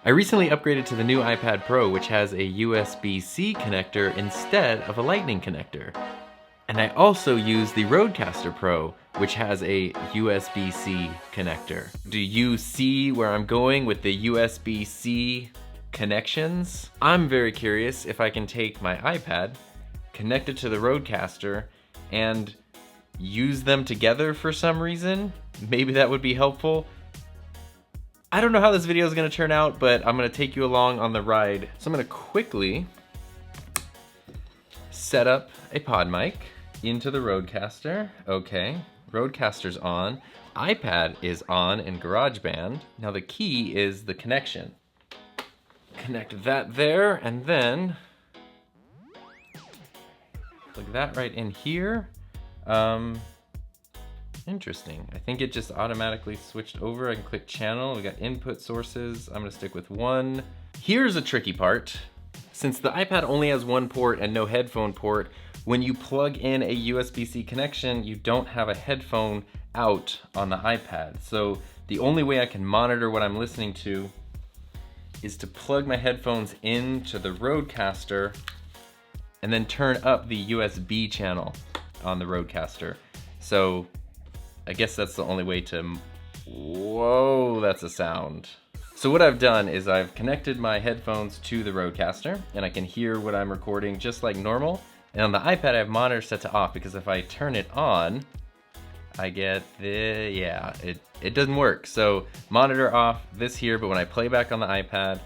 I recently upgraded to the new iPad Pro, which has a USB-C connector instead of a Lightning connector. And I also use the Rodecaster Pro, which has a USB-C connector. Do you see where I'm going with the USB-C connections? I'm very curious if I can take my iPad, connect it to the Rodecaster, and use them together for some reason. Maybe that would be helpful. I don't know how this video is going to turn out, but I'm going to take you along on the ride. So I'm going to quickly set up a pod mic into the Rodecaster. Okay, Rodecaster's on. iPad is on in GarageBand. Now the key is the connection. Connect that there, and then plug that right in here. Interesting. I think it just automatically switched over. I can click channel. We got input sources. I'm gonna stick with one. Here's a tricky part. Since the iPad only has one port and no headphone port, when you plug in a USB-C connection, you don't have a headphone out on the iPad. So the only way I can monitor what I'm listening to is to plug my headphones into the Rodecaster and then turn up the USB channel on the Rodecaster. So I guess that's the only way to, whoa, that's a sound. So what I've done is I've connected my headphones to the Rodecaster and I can hear what I'm recording just like normal. And on the iPad I have monitor set to off because if I turn it on, I get the, yeah, it doesn't work. So monitor off, this here, but when I play back on the iPad,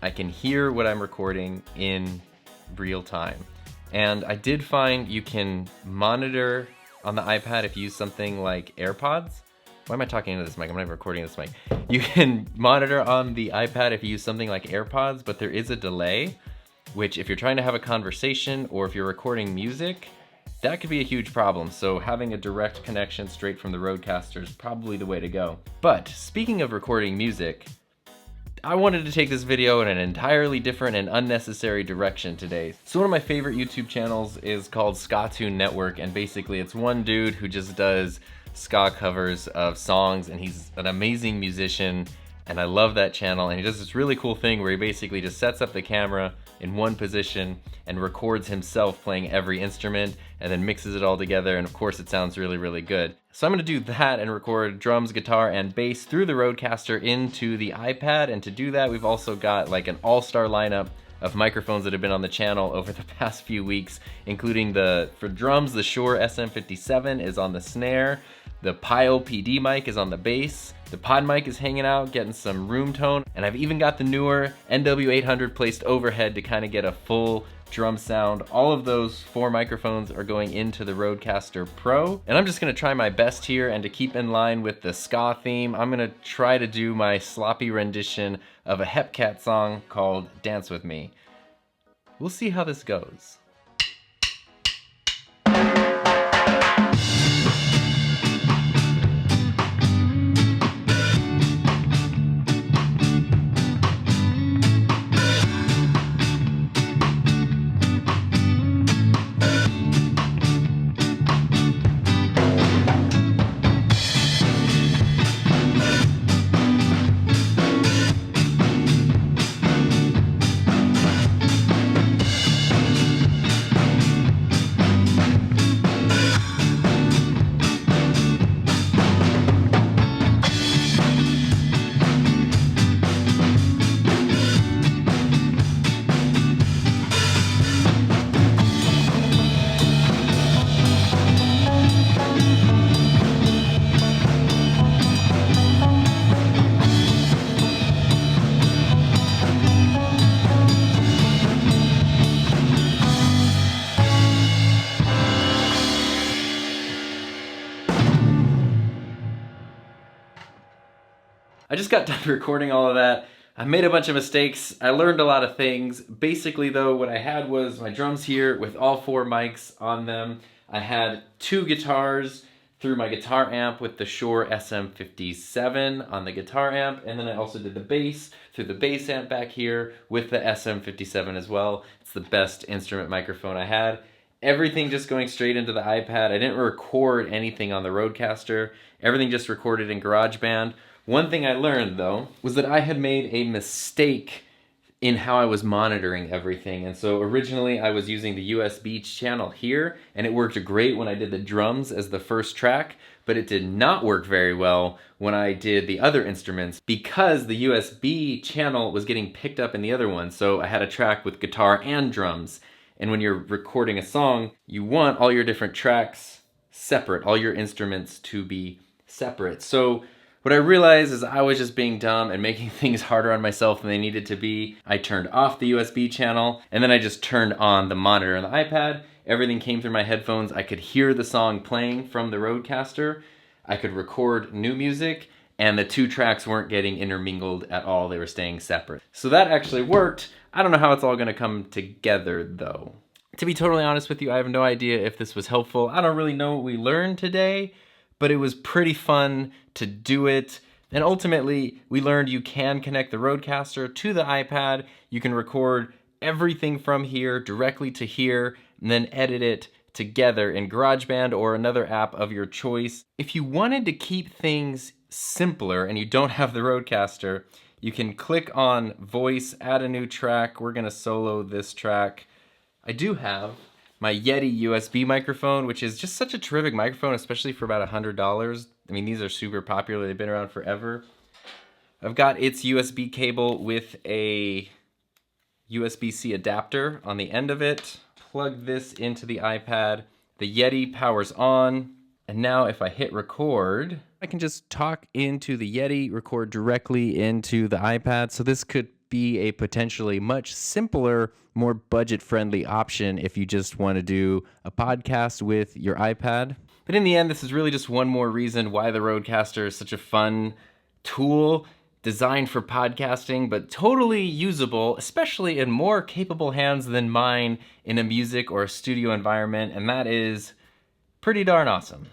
I can hear what I'm recording in real time. And I did find you can monitor on the iPad if you use something like AirPods. Why am I talking into this mic? I'm not even recording this mic. You can monitor on the iPad if you use something like AirPods, but there is a delay, which if you're trying to have a conversation or if you're recording music, that could be a huge problem. So having a direct connection straight from the Rodecaster is probably the way to go. But speaking of recording music, I wanted to take this video in an entirely different and unnecessary direction today. So one of my favorite YouTube channels is called Skatune Network, and basically it's one dude who just does ska covers of songs, and he's an amazing musician, and I love that channel. And he does this really cool thing where he basically just sets up the camera in one position and records himself playing every instrument and then mixes it all together, and of course it sounds really, really good. So I'm gonna do that and record drums, guitar, and bass through the Rodecaster into the iPad, and to do that we've also got like an all-star lineup of microphones that have been on the channel over the past few weeks, including for drums, the Shure SM57 is on the snare, the Pyle PD mic is on the bass, the pod mic is hanging out, getting some room tone, and I've even got the newer NW800 placed overhead to kind of get a full drum sound. All of those 4 microphones are going into the Rodecaster Pro, and I'm just gonna try my best here, and to keep in line with the ska theme, I'm gonna try to do my sloppy rendition of a Hepcat song called Dance With Me. We'll see how this goes. I just got done recording all of that. I made a bunch of mistakes. I learned a lot of things. Basically though, what I had was my drums here with all 4 mics on them. I had 2 guitars through my guitar amp with the Shure SM57 on the guitar amp, and then I also did the bass through the bass amp back here with the SM57 as well. It's the best instrument microphone I had. Everything just going straight into the iPad. I didn't record anything on the Rodecaster. Everything just recorded in GarageBand. One thing I learned though was that I had made a mistake in how I was monitoring everything. And so originally I was using the USB channel here, and it worked great when I did the drums as the first track, but it did not work very well when I did the other instruments because the USB channel was getting picked up in the other one. So I had a track with guitar and drums. And when you're recording a song, you want all your different tracks separate, all your instruments to be separate. So what I realized is I was just being dumb and making things harder on myself than they needed to be. I turned off the USB channel, and then I just turned on the monitor on the iPad. Everything came through my headphones. I could hear the song playing from the Rodecaster. I could record new music, and the two tracks weren't getting intermingled at all. They were staying separate. So that actually worked. I don't know how it's all gonna come together though. To be totally honest with you, I have no idea if this was helpful. I don't really know what we learned today, but it was pretty fun to do it. And ultimately, we learned you can connect the Rodecaster to the iPad. You can record everything from here directly to here, and then edit it together in GarageBand or another app of your choice. If you wanted to keep things simpler and you don't have the Rodecaster, you can click on voice, add a new track. We're gonna solo this track. I do have my Yeti USB microphone, which is just such a terrific microphone, especially for about $100. I mean, these are super popular. They've been around forever. I've got its USB cable with a USB-C adapter on the end of it. Plug this into the iPad. The Yeti powers on. And now if I hit record, I can just talk into the Yeti, record directly into the iPad. So this could be a potentially much simpler, more budget-friendly option if you just want to do a podcast with your iPad. But in the end, this is really just one more reason why the Rodecaster is such a fun tool, designed for podcasting, but totally usable, especially in more capable hands than mine in a music or a studio environment, and that is pretty darn awesome.